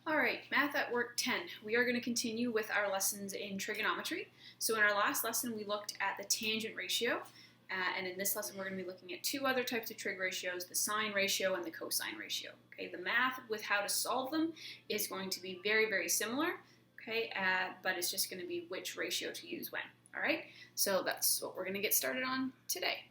All right, Math at Work 10. We are going to continue with our lessons in trigonometry. So in our last lesson, we looked at the tangent ratio. And in this lesson, we're going to be looking at two other types of trig ratios, the sine ratio and the cosine ratio. Okay, the math with how to solve them is going to be very, very similar. Okay, but it's just going to be which ratio to use when. All right, so that's what we're going to get started on today.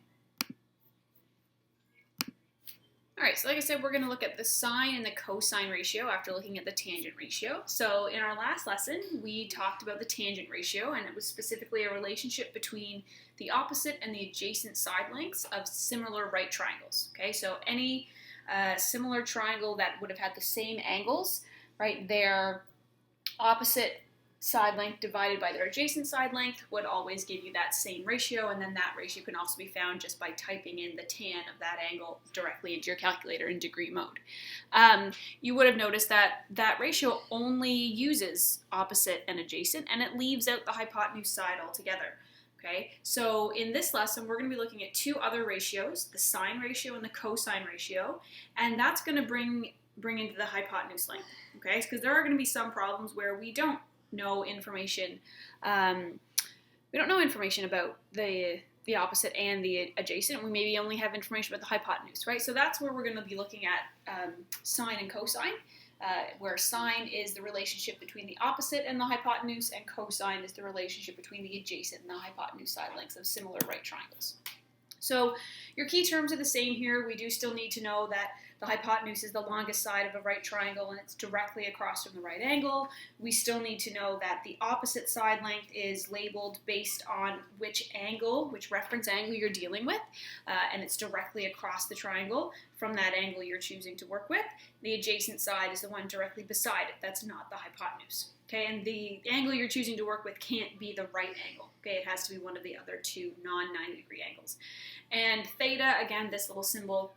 All right, so like I said, we're going to look at the sine and the cosine ratio after looking at the tangent ratio. So in our last lesson, we talked about the tangent ratio, and it was specifically a relationship between the opposite and the adjacent side lengths of similar right triangles. Okay, so any similar triangle that would have had the same angles, right, their opposite side length divided by their adjacent side length would always give you that same ratio, and then that ratio can also be found just by typing in the tan of that angle directly into your calculator in degree mode. You would have noticed that that ratio only uses opposite and adjacent, and it leaves out the hypotenuse side altogether. Okay, so in this lesson, we're going to be looking at two other ratios, the sine ratio and the cosine ratio, and that's going to bring into the hypotenuse length. Okay, because there are going to be some problems where we don't know information. We don't know information about the opposite and the adjacent. We maybe only have information about the hypotenuse, right? So that's where we're going to be looking at sine and cosine, where sine is the relationship between the opposite and the hypotenuse, and cosine is the relationship between the adjacent and the hypotenuse side lengths of similar right triangles. So your key terms are the same here. We do still need to know that the hypotenuse is the longest side of a right triangle and it's directly across from the right angle. We still need to know that the opposite side length is labeled based on which reference angle you're dealing with, and it's directly across the triangle from that angle you're choosing to work with. The adjacent side is the one directly beside it. That's not the hypotenuse. Okay, and the angle you're choosing to work with can't be the right angle. Okay, it has to be one of the other two non-90 degree angles. And theta, again, this little symbol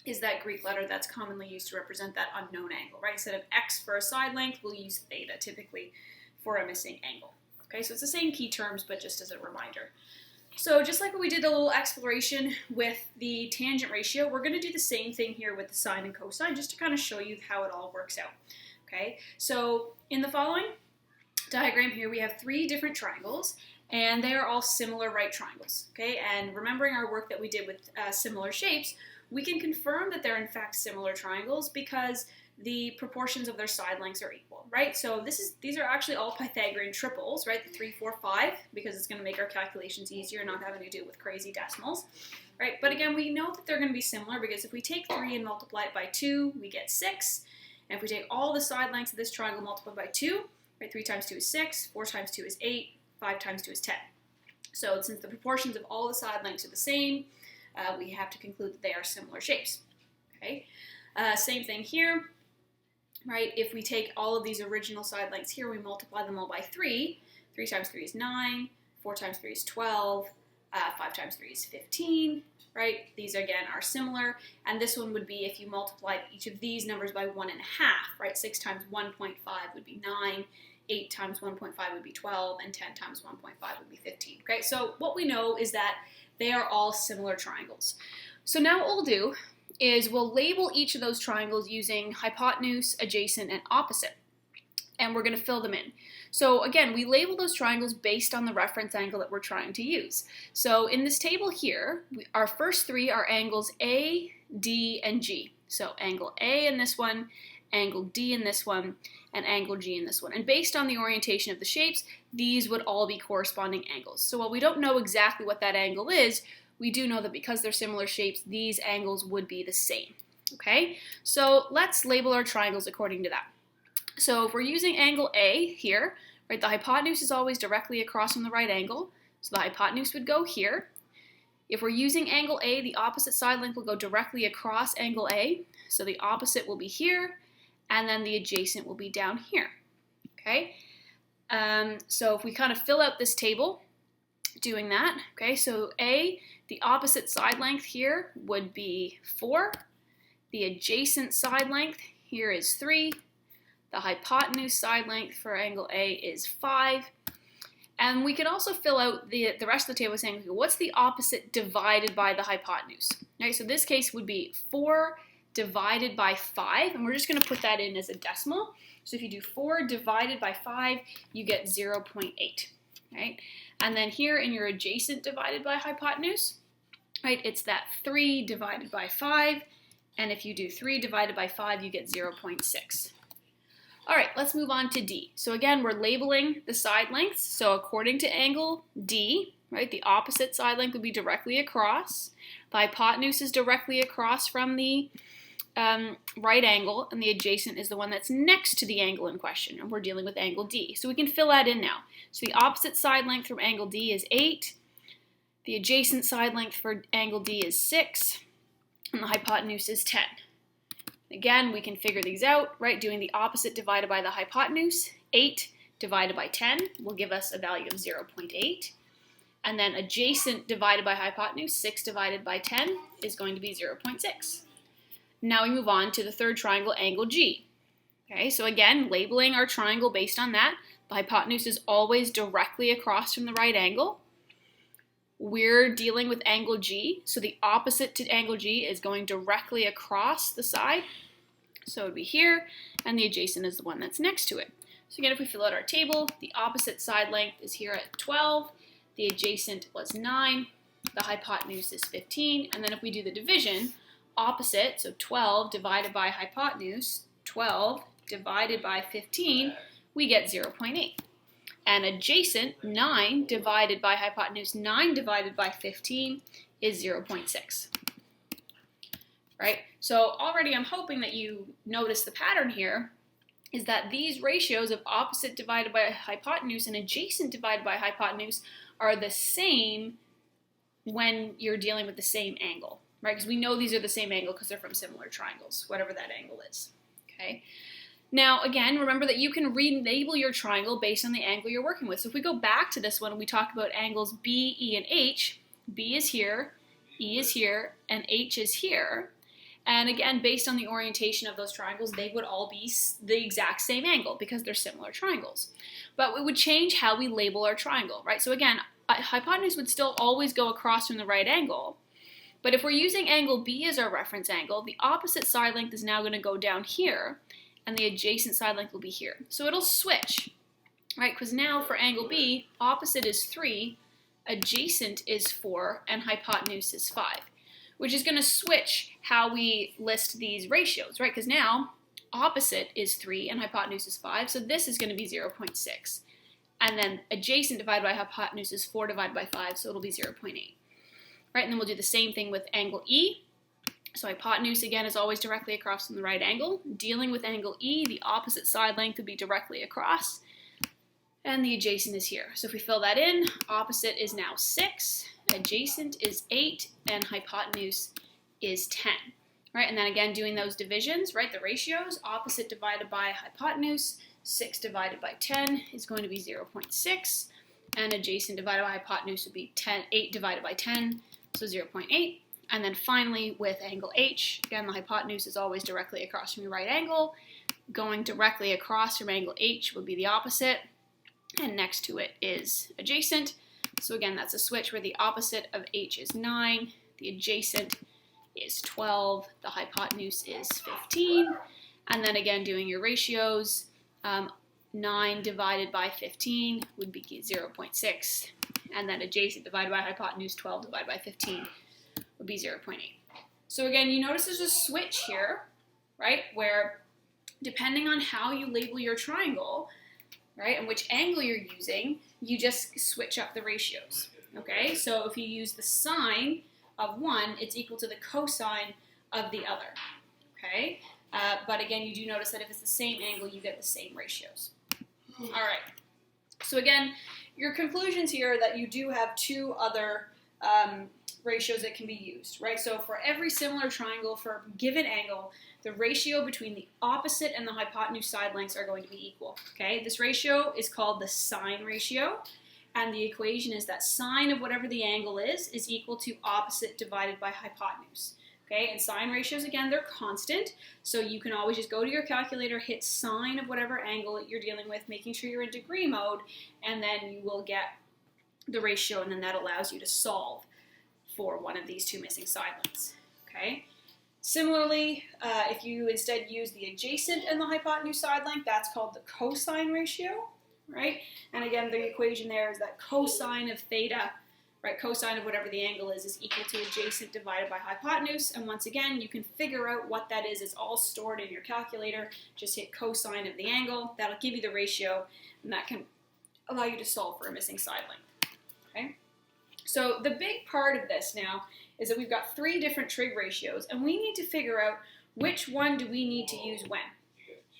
is that Greek letter that's commonly used to represent that unknown angle, right? Instead of x for a side length, we'll use theta typically for a missing angle. Okay, so it's the same key terms, but just as a reminder. So just like we did a little exploration with the tangent ratio, we're going to do the same thing here with the sine and cosine, just to kind of show you how it all works out. Okay, so in the following diagram here, we have three different triangles, and they are all similar right triangles. Okay, and remembering our work that we did with similar shapes, we can confirm that they're in fact similar triangles because the proportions of their side lengths are equal, right? So these are actually all Pythagorean triples, right? The 3, 4, 5, because it's going to make our calculations easier, not having to deal with crazy decimals, right? But again, we know that they're going to be similar because if we take 3 and multiply it by 2, we get 6. And if we take all the side lengths of this triangle multiplied by 2, right, 3 times 2 is 6, 4 times 2 is 8, 5 times 2 is 10. So since the proportions of all the side lengths are the same, we have to conclude that they are similar shapes. Okay, same thing here, right? If we take all of these original side lengths here, we multiply them all by 3. 3 times 3 is 9, 4 times 3 is 12, 5 times 3 is 15, right? These again are similar, and this one would be if you multiplied each of these numbers by 1.5, right? 6 times 1.5 would be 9, 8 times 1.5 would be 12, and 10 times 1.5 would be 15. Okay, so what we know is that they are all similar triangles. So now what we'll do is we'll label each of those triangles using hypotenuse, adjacent, and opposite. And we're going to fill them in. So again, we label those triangles based on the reference angle that we're trying to use. So in this table here, our first three are angles A, D, and G. So angle A in this one, angle D in this one, and angle G in this one. And based on the orientation of the shapes, these would all be corresponding angles. So while we don't know exactly what that angle is, we do know that because they're similar shapes, these angles would be the same. Okay, so let's label our triangles according to that. So if we're using angle A here, right, the hypotenuse is always directly across from the right angle, so the hypotenuse would go here. If we're using angle A, the opposite side length will go directly across angle A, so the opposite will be here, and then the adjacent will be down here. Okay, so if we kind of fill out this table doing that, okay, so A, the opposite side length here would be 4, the adjacent side length here is 3, the hypotenuse side length for angle A is 5, and we can also fill out the rest of the table saying, what's the opposite divided by the hypotenuse? Okay, so this case would be 4 divided by 5, and we're just going to put that in as a decimal. So if you do 4 divided by 5, you get 0.8, right? And then here in your adjacent divided by hypotenuse, right, it's that 3 divided by 5, and if you do 3 divided by 5, you get 0.6. All right, let's move on to D. So again, we're labeling the side lengths. So according to angle D, right, the opposite side length would be directly across. The hypotenuse is directly across from the right angle, and the adjacent is the one that's next to the angle in question, and we're dealing with angle D. So we can fill that in now. So the opposite side length from angle D is 8. The adjacent side length for angle D is 6, and the hypotenuse is 10. Again, we can figure these out, right? Doing the opposite divided by the hypotenuse, 8 divided by 10 will give us a value of 0.8. And then adjacent divided by hypotenuse, 6 divided by 10 is going to be 0.6. Now we move on to the third triangle, angle G. Okay, so again, labeling our triangle based on that. The hypotenuse is always directly across from the right angle. We're dealing with angle G, so the opposite to angle G is going directly across the side. So it would be here, and the adjacent is the one that's next to it. So again, if we fill out our table, the opposite side length is here at 12, the adjacent was 9, the hypotenuse is 15, and then if we do the division, opposite, so 12 divided by hypotenuse, 12 divided by 15, we get 0.8. And adjacent, 9 divided by hypotenuse, 9 divided by 15 is 0.6. Right? So already I'm hoping that you notice the pattern here is that these ratios of opposite divided by hypotenuse and adjacent divided by hypotenuse are the same when you're dealing with the same angle. Right? Because we know these are the same angle because they're from similar triangles, whatever that angle is. Okay? Now, again, remember that you can relabel your triangle based on the angle you're working with. So if we go back to this one and we talk about angles B, E, and H, B is here, E is here, and H is here. And again, based on the orientation of those triangles, they would all be the exact same angle because they're similar triangles. But it would change how we label our triangle, right? So again, hypotenuse would still always go across from the right angle. But if we're using angle B as our reference angle, the opposite side length is now going to go down here, and the adjacent side length will be here. So it'll switch, right? Because now for angle B, opposite is 3, adjacent is 4, and hypotenuse is 5, which is going to switch how we list these ratios, right? Because now opposite is 3 and hypotenuse is 5, so this is going to be 0.6. And then adjacent divided by hypotenuse is 4 divided by 5, so it'll be 0.8. Right, and then we'll do the same thing with angle E. So hypotenuse, again, is always directly across from the right angle. Dealing with angle E, the opposite side length would be directly across, and the adjacent is here. So if we fill that in, opposite is now 6, adjacent is 8, and hypotenuse is 10. Right, and then again, doing those divisions, right, the ratios, opposite divided by hypotenuse, 6 divided by 10 is going to be 0.6, and adjacent divided by hypotenuse would be 8 divided by 10, so 0.8. And then finally, with angle H, again, the hypotenuse is always directly across from your right angle. Going directly across from angle H would be the opposite, and next to it is adjacent. So again, that's a switch where the opposite of H is 9, the adjacent is 12, the hypotenuse is 15, and then again, doing your ratios, 9 divided by 15 would be 0.6, and then adjacent divided by hypotenuse, 12 divided by 15 would be 0.8. So again, you notice there's a switch here, right, where depending on how you label your triangle, right, and which angle you're using, you just switch up the ratios, okay? So if you use the sine of one, it's equal to the cosine of the other, okay? But again, you do notice that if it's the same angle, you get the same ratios. All right. So again, your conclusions here are that you do have two other ratios that can be used, right? So for every similar triangle for a given angle, the ratio between the opposite and the hypotenuse side lengths are going to be equal, okay? This ratio is called the sine ratio, and the equation is that sine of whatever the angle is equal to opposite divided by hypotenuse, okay? And sine ratios, again, they're constant, so you can always just go to your calculator, hit sine of whatever angle you're dealing with, making sure you're in degree mode, and then you will get the ratio, and then that allows you to solve for one of these two missing side lengths, okay? Similarly, if you instead use the adjacent and the hypotenuse side length, that's called the cosine ratio, right? And again, the equation there is that cosine of theta, right, cosine of whatever the angle is equal to adjacent divided by hypotenuse. And once again, you can figure out what that is. It's all stored in your calculator. Just hit cosine of the angle. That'll give you the ratio, and that can allow you to solve for a missing side length, okay? So the big part of this now is that we've got 3 different trig ratios, and we need to figure out which one do we need to use when,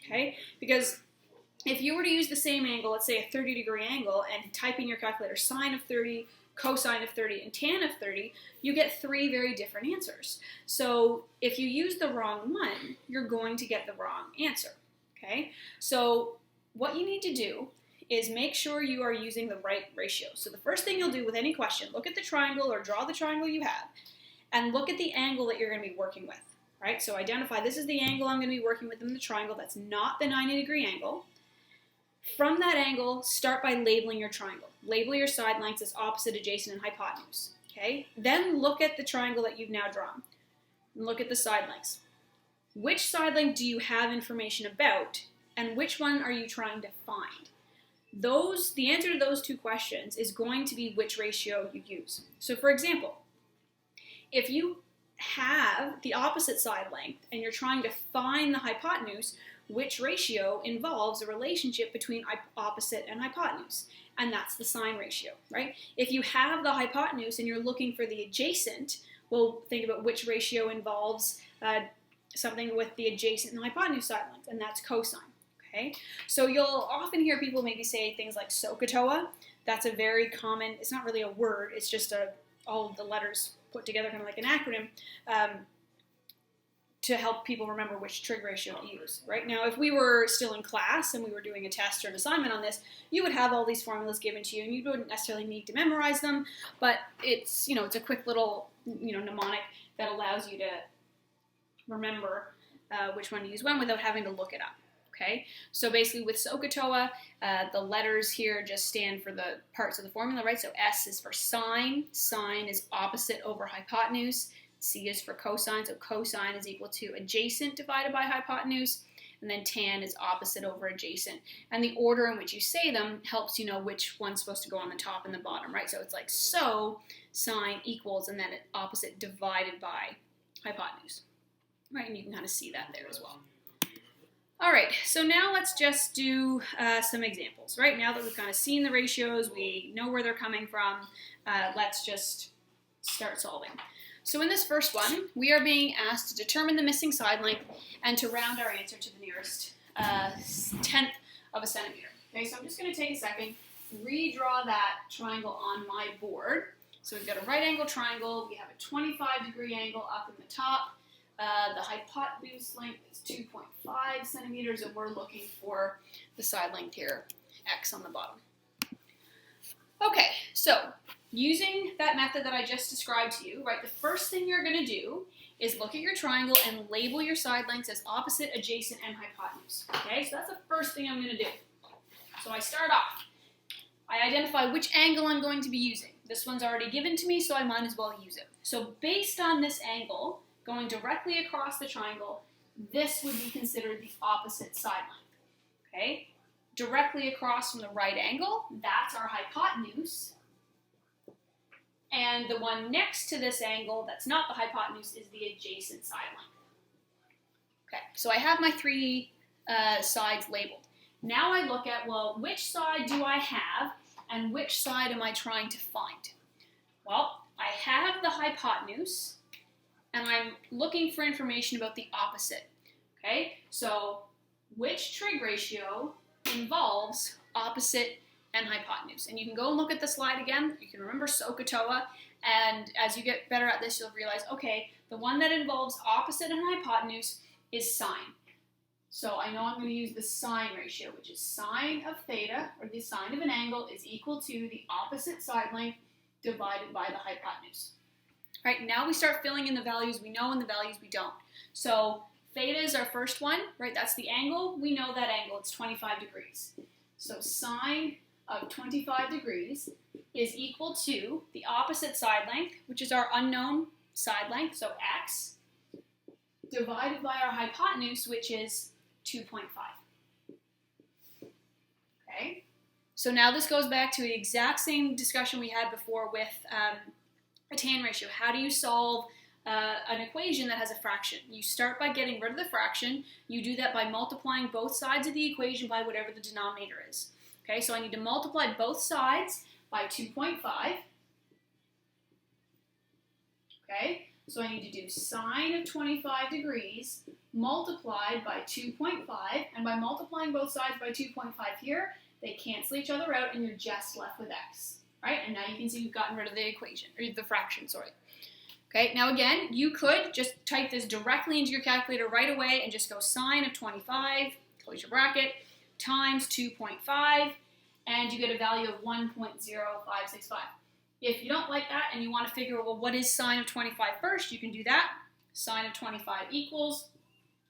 okay? Because if you were to use the same angle, let's say a 30-degree angle, and type in your calculator sine of 30, cosine of 30, and tan of 30, you get 3 very different answers. So if you use the wrong one, you're going to get the wrong answer, okay? So what you need to do is make sure you are using the right ratio. So the first thing you'll do with any question, look at the triangle or draw the triangle you have, and look at the angle that you're going to be working with, right? So identify this is the angle I'm going to be working with in the triangle. That's not the 90-degree angle. From that angle, start by labeling your triangle. Label your side lengths as opposite, adjacent, and hypotenuse, okay? Then look at the triangle that you've now drawn, and look at the side lengths. Which side length do you have information about, and which one are you trying to find? The answer to those 2 questions is going to be which ratio you use. So for example, if you have the opposite side length and you're trying to find the hypotenuse, which ratio involves a relationship between opposite and hypotenuse? And that's the sine ratio, right? If you have the hypotenuse and you're looking for the adjacent, well, think about which ratio involves something with the adjacent and hypotenuse side length, and that's cosine. Okay, so you'll often hear people maybe say things like SOHCAHTOA. That's a very common, it's not really a word, it's just all of the letters put together kind of like an acronym to help people remember which trig ratio to use. Right now, if we were still in class and we were doing a test or an assignment on this, you would have all these formulas given to you and you wouldn't necessarily need to memorize them, but it's, it's a quick little, mnemonic that allows you to remember which one to use when without having to look it up. Okay, so basically with SOHCAHTOA, the letters here just stand for the parts of the formula, right? So S is for sine. Sine is opposite over hypotenuse. C is for cosine, so cosine is equal to adjacent divided by hypotenuse. And then tan is opposite over adjacent. And the order in which you say them helps you know which one's supposed to go on the top and the bottom, right? So it's like so, sine equals, and then opposite divided by hypotenuse, right? And you can kind of see that there as well. All right, so now let's just do some examples, right? Now that we've kind of seen the ratios, we know where they're coming from, let's just start solving. So in this first one, we are being asked to determine the missing side length and to round our answer to the nearest 1/10 of a centimeter. Okay, so I'm just going to take a second, redraw that triangle on my board. So we've got a right angle triangle, we have a 25-degree angle up in the top. The hypotenuse length is 2.5 centimeters, and we're looking for the side length here, x on the bottom. Okay, so using that method that I just described to you, right, the first thing you're going to do is look at your triangle and label your side lengths as opposite, adjacent, and hypotenuse. Okay, so that's the first thing I'm going to do. So I start off. I identify which angle I'm going to be using. This one's already given to me, so I might as well use it. So based on this angle, going directly across the triangle, this would be considered the opposite side length, okay? Directly across from the right angle, that's our hypotenuse. And the one next to this angle that's not the hypotenuse is the adjacent side length. Okay, so I have my 3 sides labeled. Now I look at, well, which side do I have and which side am I trying to find? Well, I have the hypotenuse, and I'm looking for information about the opposite, okay? So which trig ratio involves opposite and hypotenuse? And you can go and look at the slide again. You can remember SOHCAHTOA, and as you get better at this, you'll realize, okay, the one that involves opposite and hypotenuse is sine. So I know I'm going to use the sine ratio, which is sine of theta, or the sine of an angle, is equal to the opposite side length divided by the hypotenuse. Right, now we start filling in the values we know and the values we don't. So theta is our first one, right? That's the angle. We know that angle. It's 25 degrees. So sine of 25 degrees is equal to the opposite side length, which is our unknown side length, so x, divided by our hypotenuse, which is 2.5. Okay, so now this goes back to the exact same discussion we had before with a tan ratio. How do you solve an equation that has a fraction? You start by getting rid of the fraction. You do that by multiplying both sides of the equation by whatever the denominator is. Okay, so I need to multiply both sides by 2.5. Okay, so I need to do sine of 25 degrees multiplied by 2.5, and by multiplying both sides by 2.5 here, they cancel each other out and you're just left with x, right? And now you can see we've gotten rid of the equation, or the fraction, sorry. Okay, now again, you could just type this directly into your calculator right away and just go sine of 25, close your bracket, times 2.5, and you get a value of 1.0565. If you don't like that and you want to figure, well, what is sine of 25 first, you can do that. Sine of 25 equals,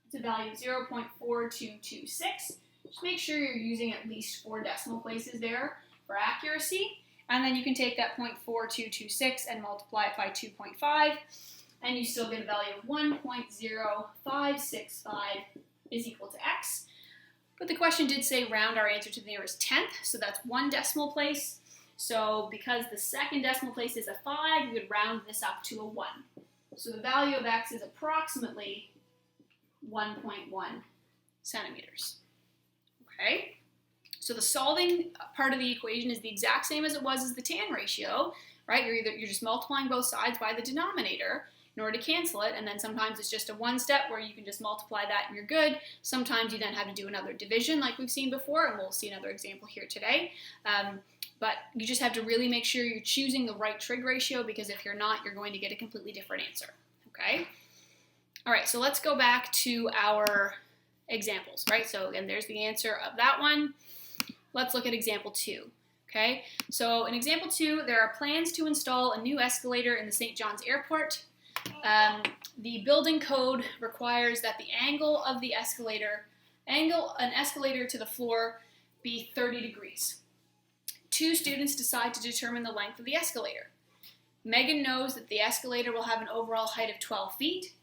it's a value of 0.4226. Just make sure you're using at least 4 decimal places there for accuracy. And then you can take that 0.4226 and multiply it by 2.5, and you still get a value of 1.0565 is equal to x. But the question did say round our answer to the nearest tenth, so that's 1 decimal place. So because the second decimal place is a 5, we would round this up to a 1. So the value of x is approximately 1.1 centimeters. Okay, so the solving part of the equation is the exact same as it was as the tan ratio, right? You're just multiplying both sides by the denominator in order to cancel it, and then sometimes it's just a one step where you can just multiply that and you're good. Sometimes you then have to do another division like we've seen before, and we'll see another example here today. But you just have to really make sure you're choosing the right trig ratio, because if you're not, you're going to get a completely different answer, okay? All right, so let's go back to our examples, right? So again, there's the answer of that one. Let's look at example 2, okay? So in example 2, there are plans to install a new escalator in the St. John's Airport. The building code requires that the angle of the escalator, an escalator to the floor, be 30 degrees. 2 students decide to determine the length of the escalator. Megan knows that the escalator will have an overall height of 12 feet.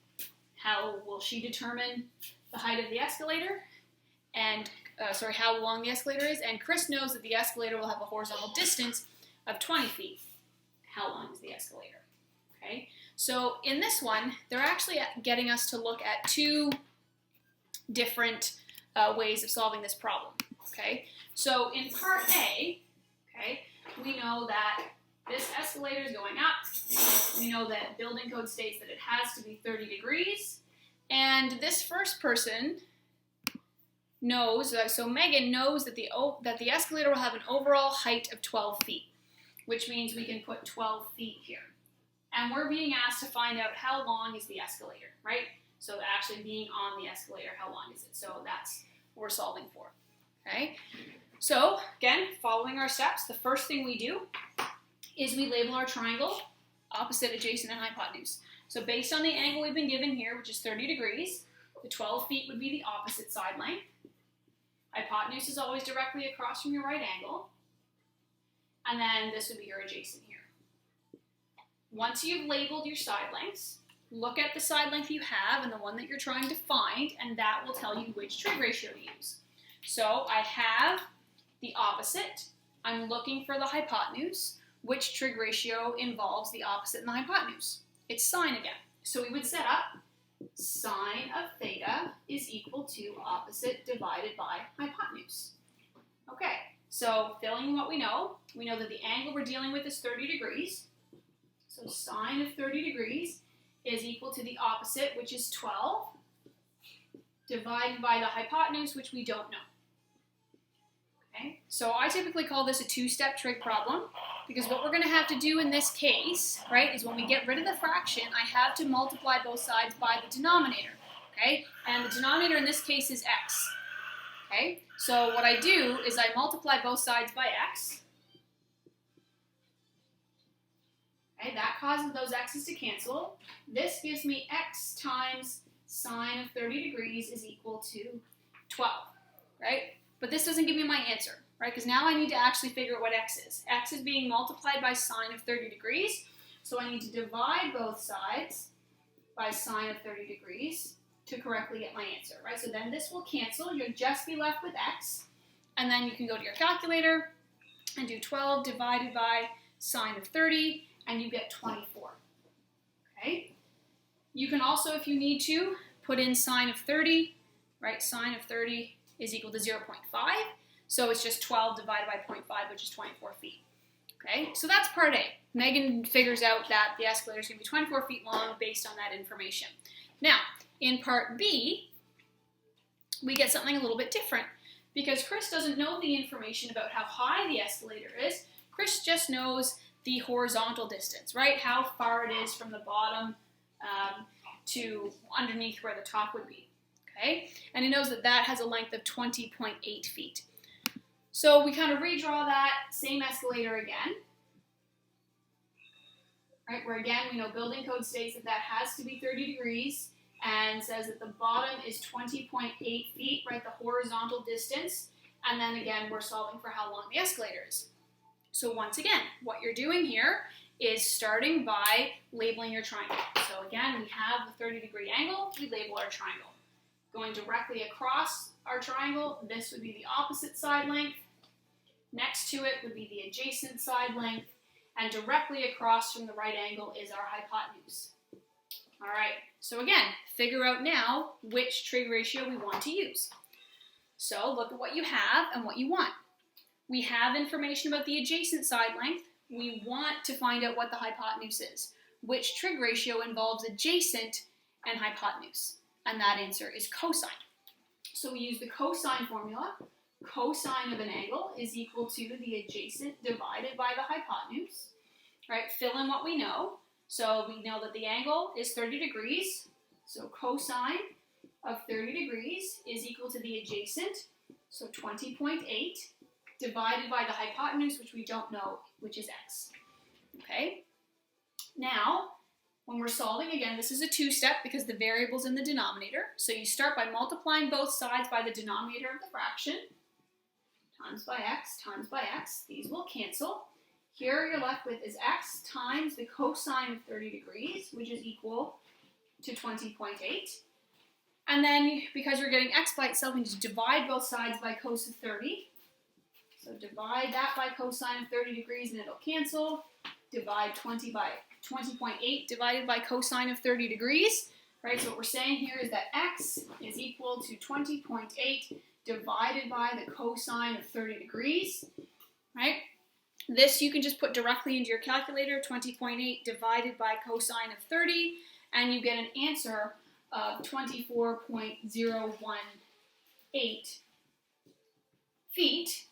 How will she determine the height of the escalator? And how long the escalator is, and Chris knows that the escalator will have a horizontal distance of 20 feet. How long is the escalator? Okay, so in this one, they're actually getting us to look at 2 different ways of solving this problem. Okay, so in part A, okay, we know that this escalator is going up. We know that building code states that it has to be 30 degrees, and this first person knows, so Megan knows that the escalator will have an overall height of 12 feet, which means we can put 12 feet here. And we're being asked to find out how long is the escalator, right? So actually being on the escalator, how long is it? So that's what we're solving for, okay? So again, following our steps, the first thing we do is we label our triangle opposite, adjacent, and hypotenuse. So based on the angle we've been given here, which is 30 degrees, the 12 feet would be the opposite side length. Hypotenuse is always directly across from your right angle. And then this would be your adjacent here. Once you've labeled your side lengths, look at the side length you have and the one that you're trying to find, and that will tell you which trig ratio to use. So I have the opposite. I'm looking for the hypotenuse. Which trig ratio involves the opposite and the hypotenuse? It's sine again. So we would set up sine of theta is equal to opposite divided by hypotenuse. Okay, so filling in what we know that the angle we're dealing with is 30 degrees. So sine of 30 degrees is equal to the opposite, which is 12, divided by the hypotenuse, which we don't know. Okay, so I typically call this a 2-step trig problem, because what we're going to have to do in this case, right, is when we get rid of the fraction, I have to multiply both sides by the denominator, okay? And the denominator in this case is x, okay? So what I do is I multiply both sides by x. Okay, that causes those x's to cancel. This gives me x times sine of 30 degrees is equal to 12, right? But this doesn't give me my answer, right? Because now I need to actually figure out what x is. X is being multiplied by sine of 30 degrees, so I need to divide both sides by sine of 30 degrees. to correctly get my answer, right? So then this will cancel. You'll just be left with x. And then you can go to your calculator and do 12 divided by sine of 30, and you get 24. Okay? You can also, if you need to, put in sine of 30, right? Sine of 30 is equal to 0.5. So it's just 12 divided by 0.5, which is 24 feet. Okay, so that's part A. Megan figures out that the escalator is going to be 24 feet long based on that information. Now, in part B, we get something a little bit different because Chris doesn't know the information about how high the escalator is. Chris just knows the horizontal distance, right? How far it is from the bottom to underneath where the top would be. Okay, and he knows that that has a length of 20.8 feet. So we kind of redraw that same escalator again, right? Where again, we know building code states that that has to be 30 degrees and says that the bottom is 20.8 feet, right? The horizontal distance. And then again, we're solving for how long the escalator is. So once again, what you're doing here is starting by labeling your triangle. So again, we have the 30-degree angle, we label our triangle. Going directly across our triangle, this would be the opposite side length. Next to it would be the adjacent side length, and directly across from the right angle is our hypotenuse. All right, so again, figure out now which trig ratio we want to use. So look at what you have and what you want. We have information about the adjacent side length. We want to find out what the hypotenuse is. Which trig ratio involves adjacent and hypotenuse? And that answer is cosine. So we use the cosine formula. Cosine of an angle is equal to the adjacent divided by the hypotenuse. Right? Fill in what we know. So we know that the angle is 30 degrees. So cosine of 30 degrees is equal to the adjacent, so 20.8, divided by the hypotenuse, which we don't know, which is x. Okay? Now, when we're solving, again, this is a two-step because the variable's in the denominator. So you start by multiplying both sides by the denominator of the fraction. Times by x. These will cancel. Here you're left with is x times the cosine of 30 degrees, which is equal to 20.8. And then, because we're getting x by itself, we need to divide both sides by cos of 30. So divide that by cosine of 30 degrees and it'll cancel. Divide 20 by 20.8 divided by cosine of 30 degrees. Right, so what we're saying here is that x is equal to 20.8 divided by the cosine of 30 degrees. Right? This you can just put directly into your calculator, 20.8 divided by cosine of 30, and you get an answer of 24.018 feet,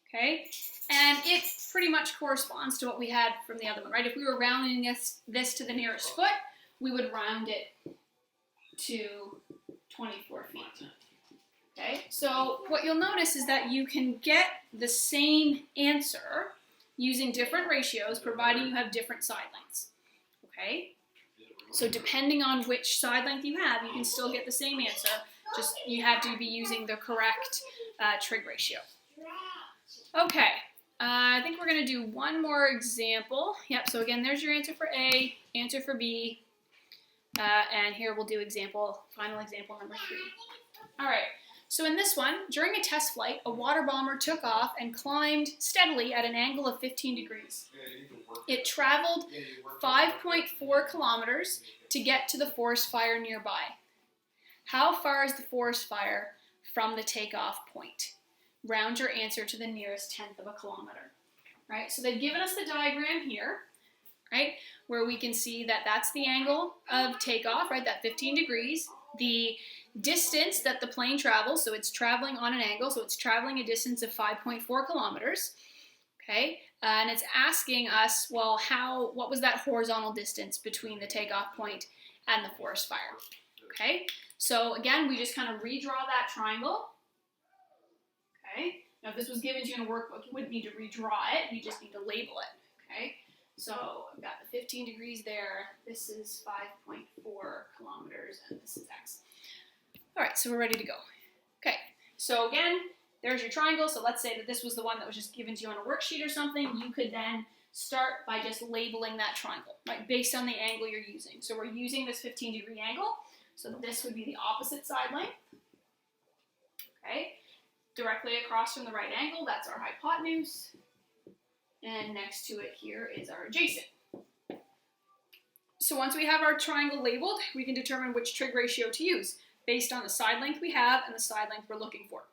okay? And it pretty much corresponds to what we had from the other one, right? If we were rounding this to the nearest foot, we would round it to 24 feet. Okay, so what you'll notice is that you can get the same answer using different ratios, providing you have different side lengths. Okay, so depending on which side length you have, you can still get the same answer, just you have to be using the correct trig ratio. Okay, I think we're going to do one more example. Yep, so again, there's your answer for A, answer for B, and here we'll do final example number 3. All right. So in this one, during a test flight, a water bomber took off and climbed steadily at an angle of 15 degrees. It traveled 5.4 kilometers to get to the forest fire nearby. How far is the forest fire from the takeoff point? Round your answer to the nearest tenth of a kilometer. Right? So they've given us the diagram here, right, where we can see that that's the angle of takeoff, right, that 15 degrees. The distance that the plane travels, so it's traveling on an angle, so it's traveling a distance of 5.4 kilometers, okay, and it's asking us, well, what was that horizontal distance between the takeoff point and the forest fire, okay? So again, we just kind of redraw that triangle, okay? Now if this was given to you in a workbook, you wouldn't need to redraw it, you just need to label it, okay? So I've got the 15 degrees there, this is 5.4 kilometers, and this is x. All right, so we're ready to go. Okay, so again, there's your triangle. So let's say that this was the one that was just given to you on a worksheet or something. You could then start by just labeling that triangle, right, based on the angle you're using. So we're using this 15-degree angle. So this would be the opposite side length. Okay, directly across from the right angle, that's our hypotenuse. And next to it here is our adjacent. So once we have our triangle labeled, we can determine which trig ratio to use based on the side length we have and the side length we're looking for.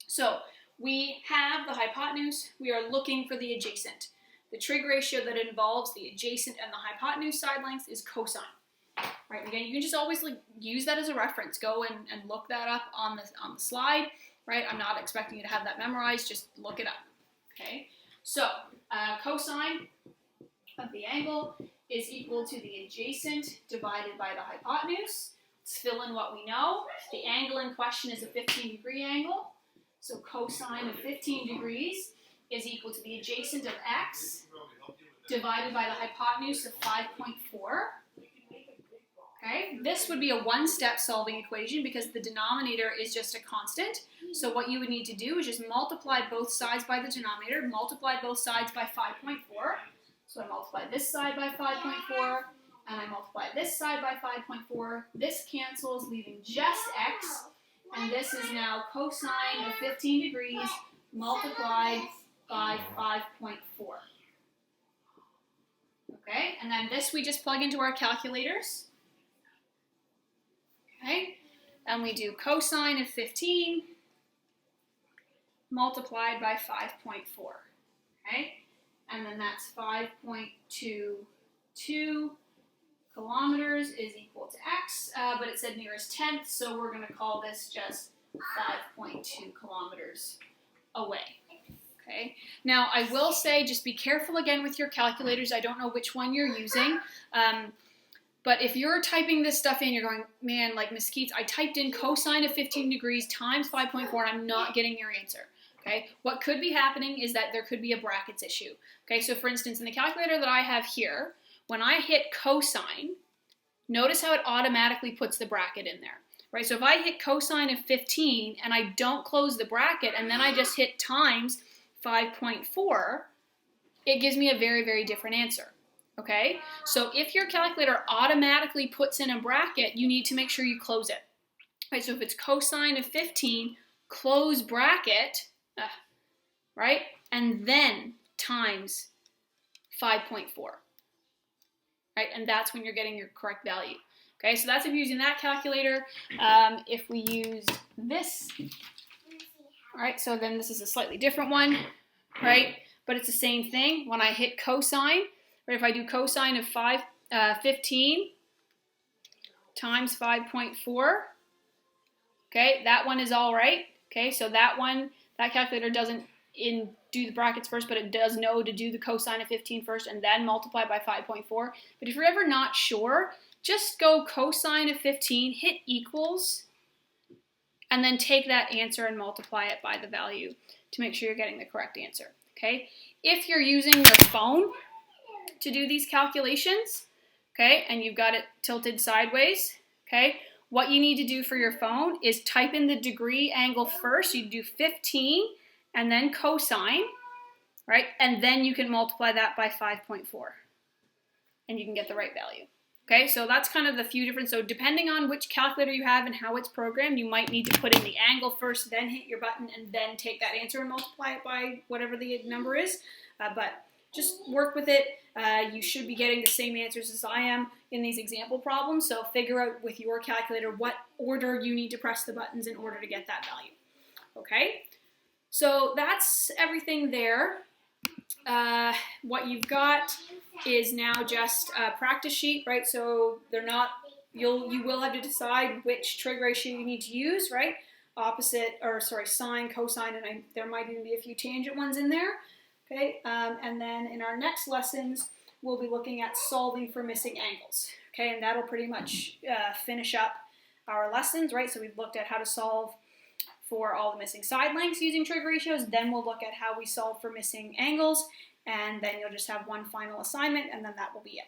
So we have the hypotenuse, we are looking for the adjacent. The trig ratio that involves the adjacent and the hypotenuse side lengths is cosine. Right, again, you can just always use that as a reference. Go and look that up on the slide. Right, I'm not expecting you to have that memorized, just look it up. Okay, so cosine of the angle is equal to the adjacent divided by the hypotenuse. Let's fill in what we know. The angle in question is a 15-degree angle. So cosine of 15 degrees is equal to the adjacent of x divided by the hypotenuse of 5.4. Okay, this would be a one-step solving equation because the denominator is just a constant. So what you would need to do is just multiply both sides by the denominator, multiply both sides by 5.4. So I multiply this side by 5.4, and I multiply this side by 5.4. This cancels, leaving just x, and this is now cosine of 15 degrees multiplied by 5.4. Okay, and then this we just plug into our calculators. Okay, and we do cosine of 15 multiplied by 5.4. Okay, and then that's 5.22 kilometers is equal to x, but it said nearest tenth, so we're going to call this just 5.2 kilometers away. Okay. Now, I will say, just be careful again with your calculators. I don't know which one you're using, but if you're typing this stuff in, you're going, man, like Miss Keats, I typed in cosine of 15 degrees times 5.4, and I'm not getting your answer. Okay. What could be happening is that there could be a brackets issue. Okay. So, for instance, in the calculator that I have here, when I hit cosine, notice how it automatically puts the bracket in there. Right. So if I hit cosine of 15 and I don't close the bracket, and then I just hit times 5.4, it gives me a very, very different answer. Okay, so if your calculator automatically puts in a bracket, you need to make sure you close it. Right, so if it's cosine of 15, close bracket, right, and then times 5.4. Right, and that's when you're getting your correct value. Okay, so that's if you're using that calculator. If we use this, all right, so then this is a slightly different one, right? But it's the same thing. When I hit cosine, right, if I do cosine of 15 times 5.4, okay, that one is all right. Okay, so that one, that calculator doesn't do the brackets first, but it does know to do the cosine of 15 first and then multiply by 5.4. But if you're ever not sure, just go cosine of 15, hit equals, and then take that answer and multiply it by the value to make sure you're getting the correct answer. Okay, if you're using your phone to do these calculations, okay, and you've got it tilted sideways, okay, what you need to do for your phone is type in the degree angle first. You do 15 and then cosine, right, and then you can multiply that by 5.4 and you can get the right value. Okay, so that's kind of the few different, so depending on which calculator you have and how it's programmed, you might need to put in the angle first, then hit your button, and then take that answer and multiply it by whatever the number is. But just work with it. You should be getting the same answers as I am in these example problems, so figure out with your calculator what order you need to press the buttons in order to get that value. Okay, so that's everything there. What you've got is now just a practice sheet, right? So they're not, you will have to decide which trig ratio you need to use, right? Sine, cosine, and there might even be a few tangent ones in there. Okay, and then in our next lessons, we'll be looking at solving for missing angles. Okay, and that'll pretty much finish up our lessons, right? So we've looked at how to solve for all the missing side lengths using trig ratios. Then we'll look at how we solve for missing angles, and then you'll just have one final assignment, and then that will be it.